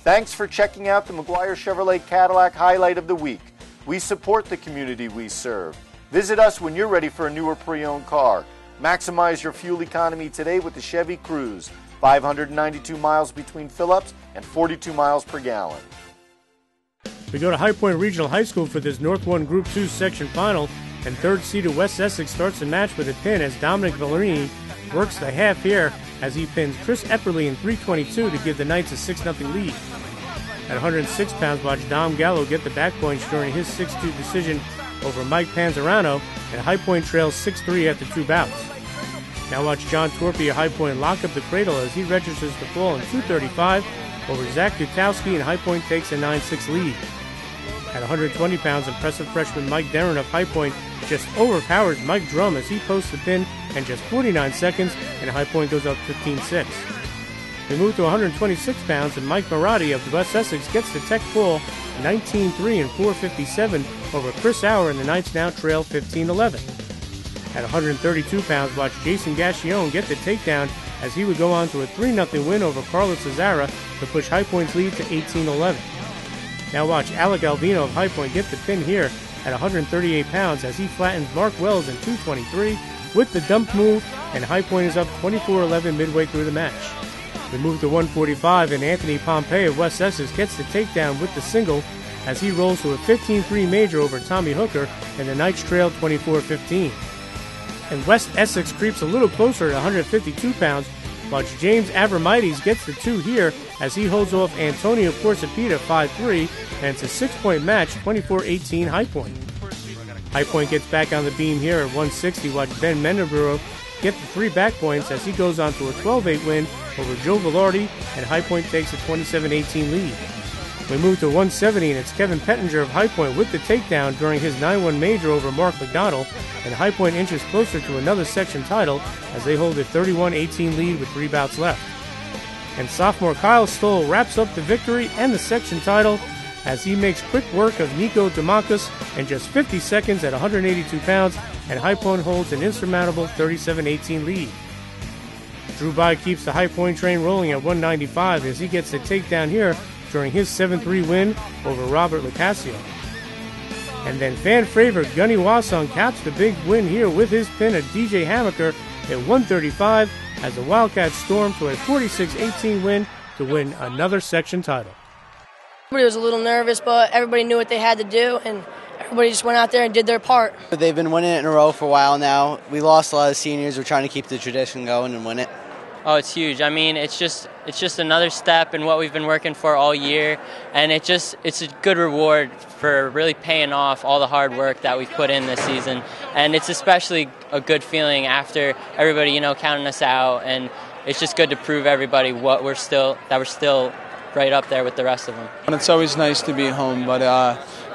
Thanks for checking out the McGuire Chevrolet Cadillac Highlight of the Week. We support the community we serve. Visit us when you're ready for a new or pre-owned car. Maximize your fuel economy today with the Chevy Cruze. 592 miles between fill-ups and 42 miles per gallon. We go to High Point Regional High School for this North 1 Group 2 section final, and third-seeded West Essex starts the match with a pin as Dominic Vallerini works the half here as he pins Chris Epperly in 3:22 to give the Knights a 6-0 lead. At 106 pounds, watch Dom Gallo get the back points during his 6-2 decision over Mike Panzerano, and High Point trails 6-3 after 2 bouts. Now watch John Torpy at High Point lock up the cradle as he registers the fall in 2:35 over Zach Gutowski, and High Point takes a 9-6 lead. At 120 pounds, impressive freshman Mike Darren of High Point just overpowers Mike Drum as he posts the pin in just 49 seconds, and High Point goes up 15-6. We move to 126 pounds, and Mike Marotti of West Essex gets the tech full 19-3 and 4:57 over Chris Auer, and the Knights now trail 15-11. At 132 pounds, watch Jason Gascione get the takedown as he would go on to a 3-0 win over Carlos Cesara to push High Point's lead to 18-11. Now watch Alec Alvino of High Point get the pin here at 138 pounds as he flattens Mark Wells in 2:23 with the dump move, and High Point is up 24-11 midway through the match. We move to 145, and Anthony Pompey of West Essex gets the takedown with the single as he rolls to a 15-3 major over Tommy Hooker, and the Knights trail 24-15. And West Essex creeps a little closer at 152 pounds. Watch James Abramides gets the 2 here as he holds off Antonio Porcepita 5-3, and it's a 6-point match, 24-18 High Point. High Point gets back on the beam here at 160. Watch Ben Mendenborough get the 3 back points as he goes on to a 12-8 win over Joe Velarde, and High Point takes a 27-18 lead. We move to 170, and it's Kevin Pettinger of High Point with the takedown during his 9-1 major over Mark McDonald, and High Point inches closer to another section title as they hold a 31-18 lead with 3 bouts left. And sophomore Kyle Stoll wraps up the victory and the section title as he makes quick work of Nico Demakis in just 50 seconds at 182 pounds, and High Point holds an insurmountable 37-18 lead. Drew By keeps the High Point train rolling at 195 as he gets the takedown here during his 7-3 win over Robert Lacasio. And then fan favorite Gunny Wasson caps the big win here with his pin at DJ Hammaker at 135 as the Wildcats storm to a 46-18 win to win another section title. Everybody was a little nervous, but everybody knew what they had to do, and everybody just went out there and did their part. They've been winning it in a row for a while now. We lost a lot of seniors. We're trying to keep the tradition going and win it. Oh, it's huge. I mean, it's just another step in what we've been working for all year, and it's a good reward for really paying off all the hard work that we've put in this season. And it's especially a good feeling after everybody, counting us out, and it's just good to prove everybody that we're still right up there with the rest of them. And it's always nice to be home, but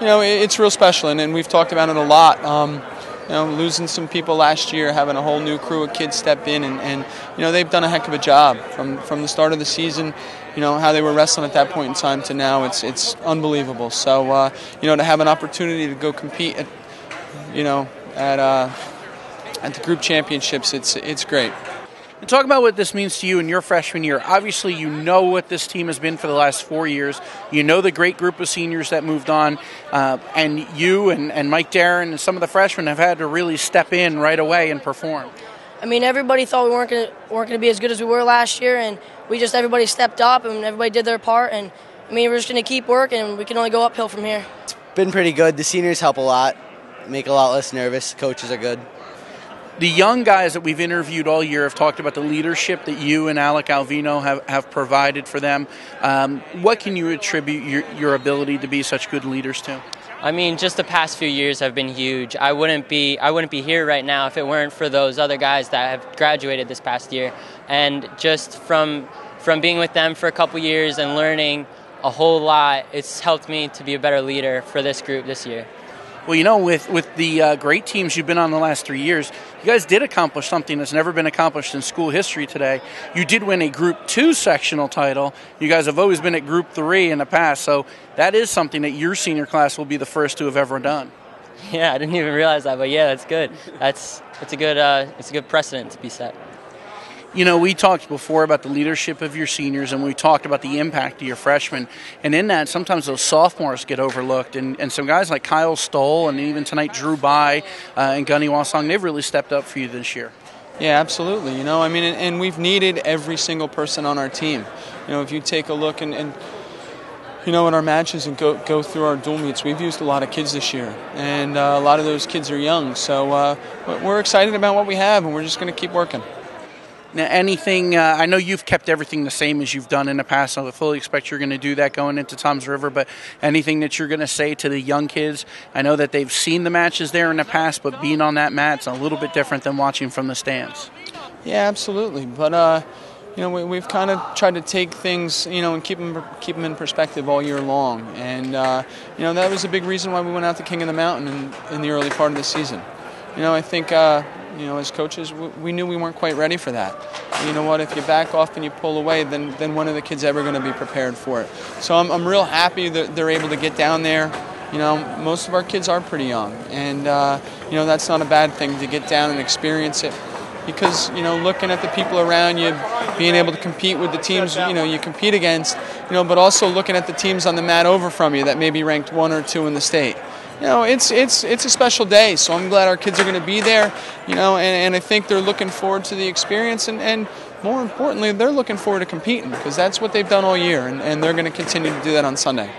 it's real special, and we've talked about it a lot. Losing some people last year, having a whole new crew of kids step in, and they've done a heck of a job from the start of the season. How they were wrestling at that point in time to now, it's unbelievable. So to have an opportunity to go compete at the group championships, it's great. And talk about what this means to you in your freshman year. Obviously, you know what this team has been for the last 4 years. You know the great group of seniors that moved on. And you and Mike Darren and some of the freshmen have had to really step in right away and perform. I mean, everybody thought we weren't going to be as good as we were last year, and everybody stepped up and everybody did their part. And, we're just going to keep working, and we can only go uphill from here. It's been pretty good. The seniors help a lot, make a lot less nervous. Coaches are good. The young guys that we've interviewed all year have talked about the leadership that you and Alec Alvino have provided for them. What can you attribute your ability to be such good leaders to? I mean, just the past few years have been huge. I wouldn't be here right now if it weren't for those other guys that have graduated this past year. And just from being with them for a couple years and learning a whole lot, it's helped me to be a better leader for this group this year. Well, with the great teams you've been on the last 3 years, you guys did accomplish something that's never been accomplished in school history today. You did win a Group 2 sectional title. You guys have always been at Group 3 in the past, so that is something that your senior class will be the first to have ever done. Yeah, I didn't even realize that, but yeah, that's good. It's a good precedent to be set. You know, we talked before about the leadership of your seniors, and we talked about the impact of your freshmen. And in that, sometimes those sophomores get overlooked. And some guys like Kyle Stoll and even tonight Drew Bai and Gunny Wasong, they've really stepped up for you this year. Yeah, absolutely. You know, I mean, and we've needed every single person on our team. You know, if you take a look and you know, in our matches and go through our dual meets, we've used a lot of kids this year, and a lot of those kids are young. So we're excited about what we have, and we're just going to keep working. Now, anything, I know you've kept everything the same as you've done in the past, so I fully expect you're going to do that going into Toms River, but anything that you're going to say to the young kids? I know that they've seen the matches there in the past, but being on that mat's a little bit different than watching from the stands. Yeah, absolutely. But, you know, we've kind of tried to take things, you know, and keep them in perspective all year long. And, you know, that was a big reason why we went out to King of the Mountain in the early part of the season. You know, I think, you know, as coaches, we knew we weren't quite ready for that. You know what, if you back off and you pull away, then when are the kids ever going to be prepared for it? So I'm real happy that they're able to get down there. You know, most of our kids are pretty young. And, you know, that's not a bad thing to get down and experience it. Because, you know, looking at the people around you, being able to compete with the teams, you know, you compete against, you know, but also looking at the teams on the mat over from you that may be ranked 1 or 2 in the state. You know, it's a special day, so I'm glad our kids are going to be there, you know, and I think they're looking forward to the experience, and more importantly, they're looking forward to competing, because that's what they've done all year, and they're going to continue to do that on Sunday.